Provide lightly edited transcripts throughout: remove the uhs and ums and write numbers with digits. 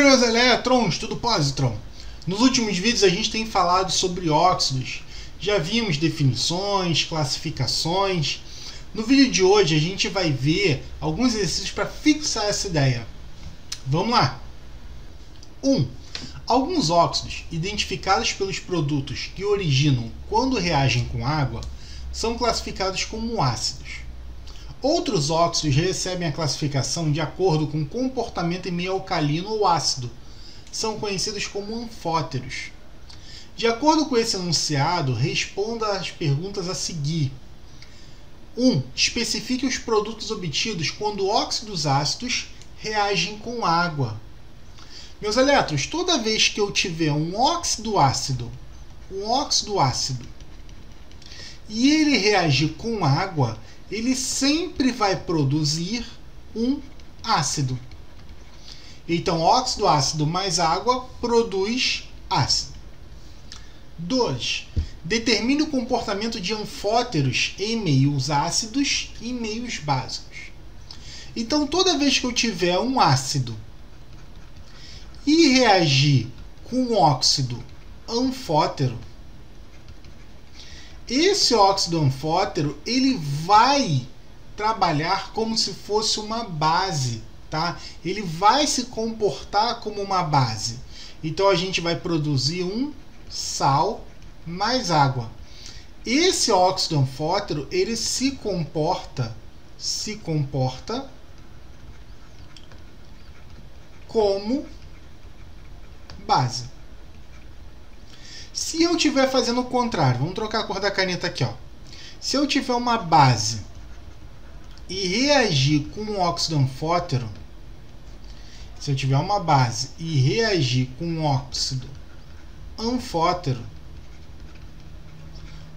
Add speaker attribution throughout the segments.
Speaker 1: meus elétrons, tudo positron? Nos últimos vídeos a gente tem falado sobre óxidos, já vimos definições, classificações. No vídeo de hoje a gente vai ver alguns exercícios para fixar essa ideia. Vamos lá! 1. Alguns óxidos identificados pelos produtos que originam quando reagem com água são classificados como ácidos. Outros óxidos recebem a classificação de acordo com o comportamento em meio alcalino ou ácido. São conhecidos como anfóteros. De acordo com esse enunciado, responda às perguntas a seguir. 1. Especifique os produtos obtidos quando óxidos ácidos reagem com água. Meus elétrons, toda vez que eu tiver um óxido ácido, e ele reagir com água, ele sempre vai produzir um ácido. Então, óxido ácido mais água produz ácido. 2. Determine o comportamento de anfóteros em meios ácidos e meios básicos. Então, toda vez que eu tiver um ácido e reagir com óxido anfótero, esse óxido anfótero ele vai trabalhar como se fosse uma base, tá? Ele vai se comportar como uma base. Então a gente vai produzir um sal mais água. Esse óxido anfótero ele se comporta como base. Se eu estiver fazendo o contrário, vamos trocar a cor da caneta aqui, ó. Se eu tiver uma base e reagir com um óxido anfótero,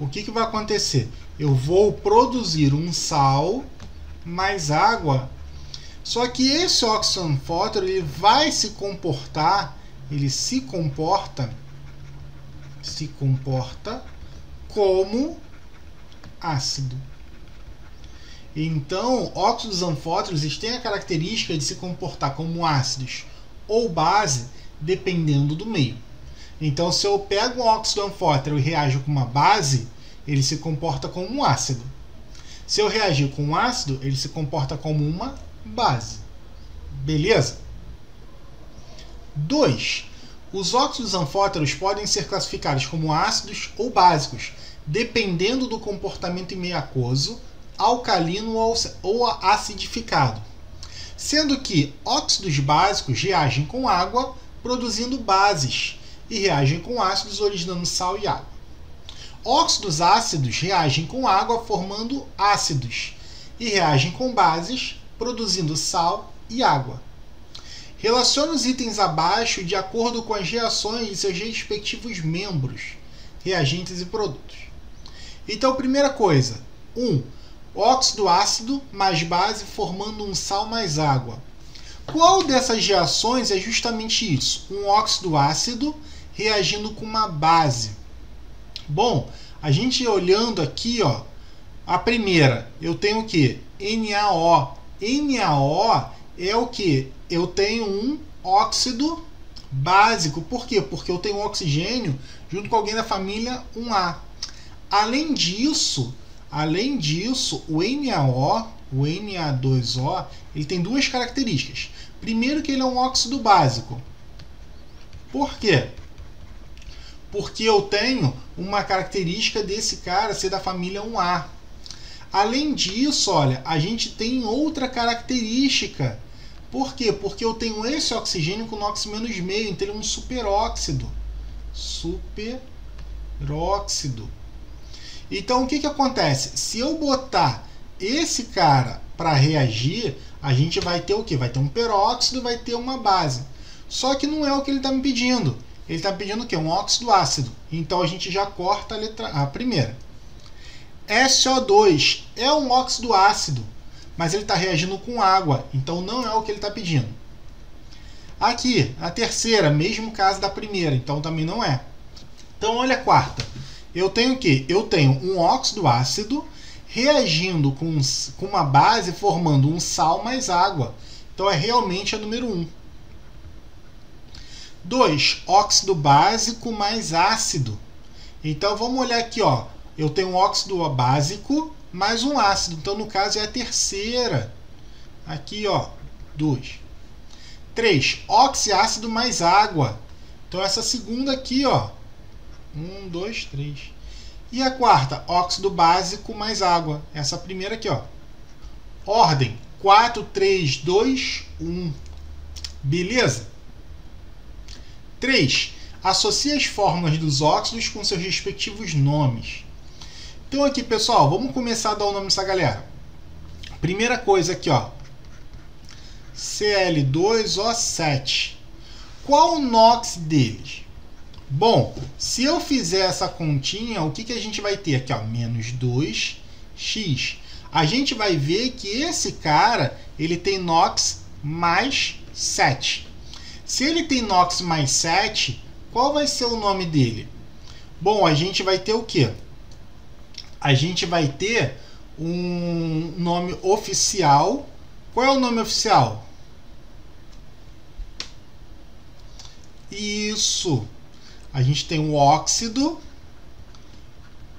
Speaker 1: o que vai acontecer? Eu vou produzir um sal mais água, só que esse óxido anfótero ele vai se comportar, se comporta como ácido. Então, óxidos anfóteros têm a característica de se comportar como ácidos ou base, dependendo do meio. Então, se eu pego um óxido anfótero e reajo com uma base, ele se comporta como um ácido. Se eu reagir com um ácido, ele se comporta como uma base. Beleza? 2. Os óxidos anfóteros podem ser classificados como ácidos ou básicos, dependendo do comportamento em meio aquoso, alcalino ou acidificado. Sendo que óxidos básicos reagem com água, produzindo bases, e reagem com ácidos, originando sal e água. Óxidos ácidos reagem com água, formando ácidos, e reagem com bases, produzindo sal e água. Relacione os itens abaixo de acordo com as reações de seus respectivos membros, reagentes e produtos. Então, primeira coisa, 1. Óxido ácido mais base formando um sal mais água. Qual dessas reações é justamente isso? Um óxido ácido reagindo com uma base. Bom, a gente olhando aqui, ó, a primeira, eu tenho o que? NaO. NaO é o que? Eu tenho um óxido básico. Por quê? Porque eu tenho um oxigênio junto com alguém da família 1A. Além disso, o NaO, o Na2O, ele tem duas características. Primeiro que ele é um óxido básico. Por quê? Porque eu tenho uma característica desse cara ser da família 1A. Além disso, olha, a gente tem outra característica. Por quê? Porque eu tenho esse oxigênio com NOx menos meio, então ele é um superóxido. Então o que acontece? Se eu botar esse cara para reagir, a gente vai ter o quê? Vai ter um peróxido, vai ter uma base. Só que não é o que ele está me pedindo. Ele está pedindo o quê? Um óxido ácido. Então a gente já corta a primeira. SO2 é um óxido ácido, mas ele está reagindo com água, então não é o que ele está pedindo. Aqui, a terceira, mesmo caso da primeira, então também não é. Então olha a quarta. Eu tenho o quê? Eu tenho um óxido ácido reagindo com uma base formando um sal mais água. Então é realmente a número 1. 2, óxido básico mais ácido. Então vamos olhar aqui, ó. Eu tenho um óxido básico mais um ácido. Então no caso é a terceira. Aqui, ó, 2. 3, oxiácido mais água. Então essa segunda aqui, ó. 1, 2, 3. E a quarta, óxido básico mais água. Essa primeira aqui, ó. Ordem 4, 3, 2, 1. Beleza? 3. Associe as fórmulas dos óxidos com seus respectivos nomes. Então aqui, pessoal, vamos começar a dar o nome dessa galera. Primeira coisa aqui, ó. Cl2O7. Qual o NOx deles? Bom, se eu fizer essa continha, o que a gente vai ter aqui, ó? Menos 2x. A gente vai ver que esse cara, ele tem NOx mais 7. Se ele tem NOx mais 7, qual vai ser o nome dele? Bom, a gente vai ter o quê? A gente vai ter um nome oficial. Qual é o nome oficial? Isso. A gente tem o óxido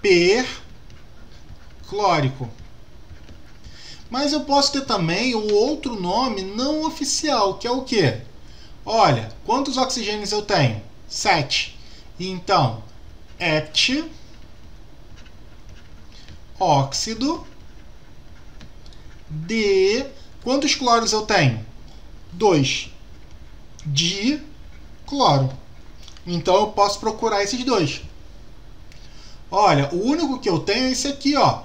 Speaker 1: perclórico. Mas eu posso ter também o outro nome não oficial, que é o quê? Olha, quantos oxigênios eu tenho? 7. Então, hept, óxido, de... Quantos cloros eu tenho? 2. De cloro. Então, eu posso procurar esses dois. Olha, o único que eu tenho é esse aqui, ó.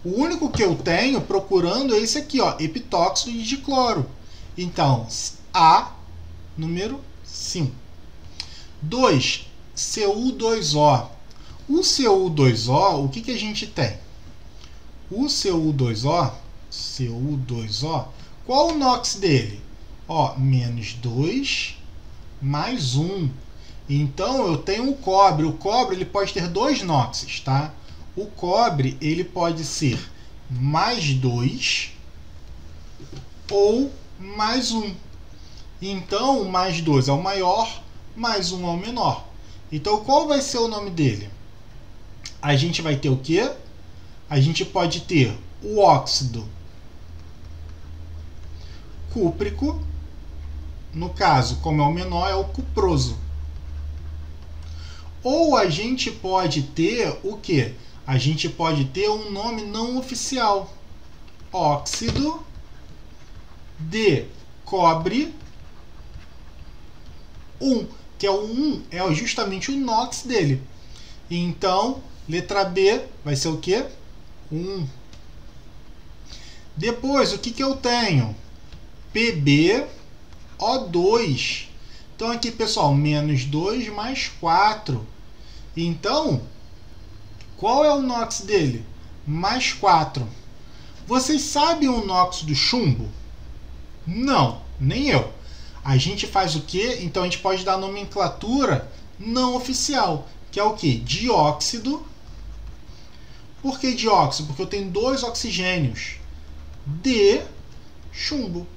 Speaker 1: O único que eu tenho procurando é esse aqui, ó, epitóxido de dicloro. Então, A, número 5. 2, Cu2O. O Cu2O, o que a gente tem? O Cu2O, qual o NOx dele? Ó, menos 2 mais 1. Então, eu tenho o cobre. O cobre ele pode ter dois NOxes, tá? O cobre ele pode ser mais 2 ou mais 1. Então, o mais 2 é o maior, mais 1 é o menor. Então, qual vai ser o nome dele? A gente vai ter o quê? A gente pode ter o óxido cúprico. No caso, como é o menor, é o cuproso. Ou a gente pode ter o quê? A gente pode ter um nome não oficial. Óxido de cobre 1, que é o 1, é justamente o NOx dele. Então, letra B vai ser o quê? 1. Depois, o que eu tenho? PbO2. Então, aqui, pessoal, menos 2 mais 4. Então, qual é o NOx dele? Mais 4. Vocês sabem o NOx do chumbo? Não, nem eu. A gente faz o quê? Então, a gente pode dar nomenclatura não oficial, que é o quê? Dióxido. Por que dióxido? Porque eu tenho dois oxigênios de chumbo.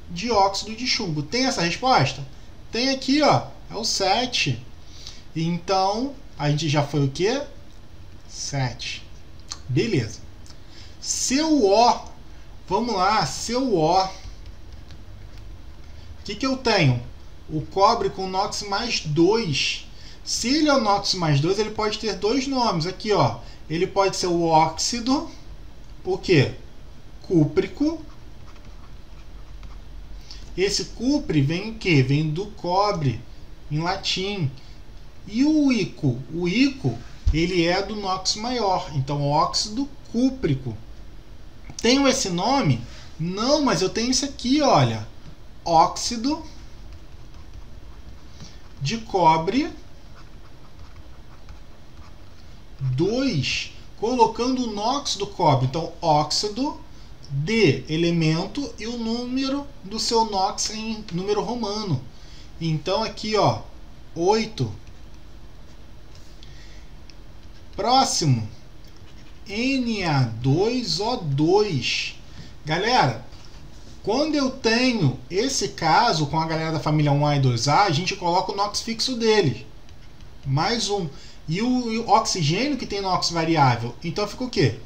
Speaker 1: Dióxido de chumbo. Tem essa resposta? Tem aqui, ó. É o 7. Então, a gente já foi o quê? 7. Beleza. CuO. Vamos lá, CuO. O que eu tenho? O cobre com NOx mais 2. Se ele é o NOx mais 2, ele pode ter dois nomes. Aqui, ó. Ele pode ser o óxido. O quê? Cúprico. Esse cupre vem o quê? Vem do cobre, em latim. E o ico? O ico, ele é do NOx maior. Então, óxido cúprico. Tenho esse nome? Não, mas eu tenho esse aqui, olha. Óxido de cobre 2, colocando o NOx do cobre. Então, óxido de elemento e o número do seu NOx em número romano. Então, aqui, ó, 8. Próximo, Na2O2. Galera, quando eu tenho esse caso com a galera da família 1A e 2A, a gente coloca o NOx fixo dele. Mais um. E o oxigênio que tem no NOx variável. Então fica o quê?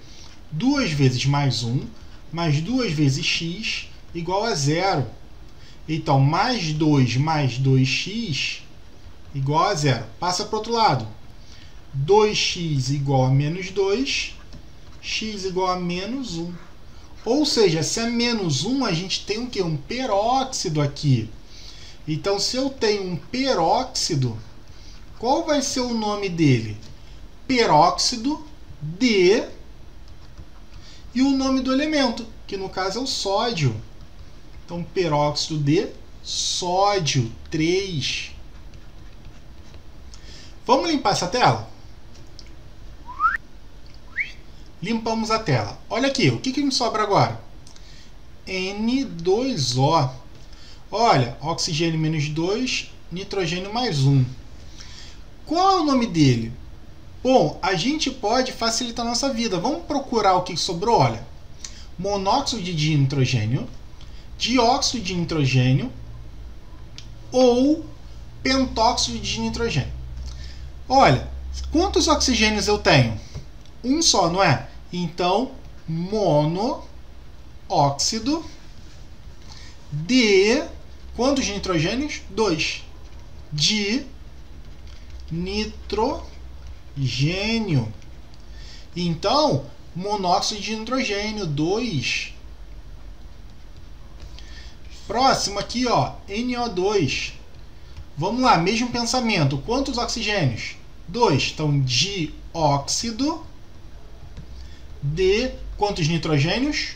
Speaker 1: 2 vezes mais 1, mais 2 vezes x, igual a 0. Então, mais 2x igual a 0. Passa para o outro lado. 2x igual a menos 2, x igual a menos 1. Ou seja, se é menos 1, a gente tem o quê? Um peróxido aqui. Então, se eu tenho um peróxido, qual vai ser o nome dele? Peróxido de... E o nome do elemento, que no caso é o sódio. Então, peróxido de sódio 3. Vamos limpar essa tela? Limpamos a tela. Olha aqui, o que me sobra agora? N2O. Olha, oxigênio menos 2, nitrogênio mais 1. Qual é o nome dele? Bom, a gente pode facilitar a nossa vida. Vamos procurar o que sobrou. Olha, monóxido de nitrogênio, dióxido de nitrogênio ou pentóxido de nitrogênio. Olha, quantos oxigênios eu tenho? Um só, não é? Então, monóxido de... Quantos nitrogênios? 2. De nitrogênio. Então, monóxido de nitrogênio, 2. Próximo aqui, ó, NO2. Vamos lá, mesmo pensamento. Quantos oxigênios? 2. Então, dióxido de... Quantos nitrogênios?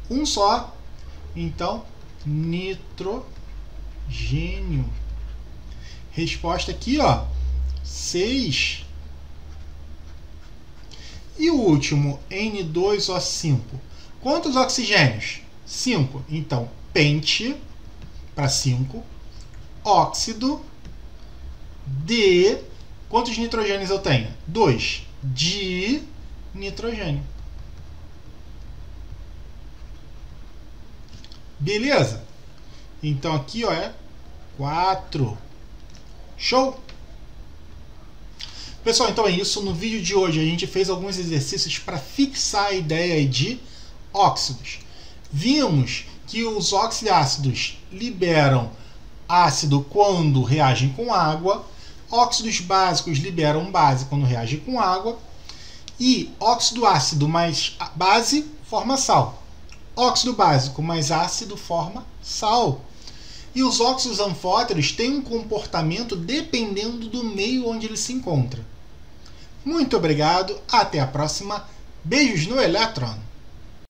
Speaker 1: Um só. Então, nitrogênio. Resposta aqui, ó, 6. E o último, N2O5. Quantos oxigênios? 5. Então, pente para 5. Óxido de... Quantos nitrogênios eu tenho? 2. De nitrogênio. Beleza? Então aqui, ó, é 4. Show? Pessoal, então é isso. No vídeo de hoje a gente fez alguns exercícios para fixar a ideia de óxidos. Vimos que os oxiácidos liberam ácido quando reagem com água, óxidos básicos liberam base quando reagem com água, e óxido ácido mais base forma sal. Óxido básico mais ácido forma sal. E os óxidos anfóteros têm um comportamento dependendo do meio onde ele se encontra. Muito obrigado, até a próxima. Beijos no elétron!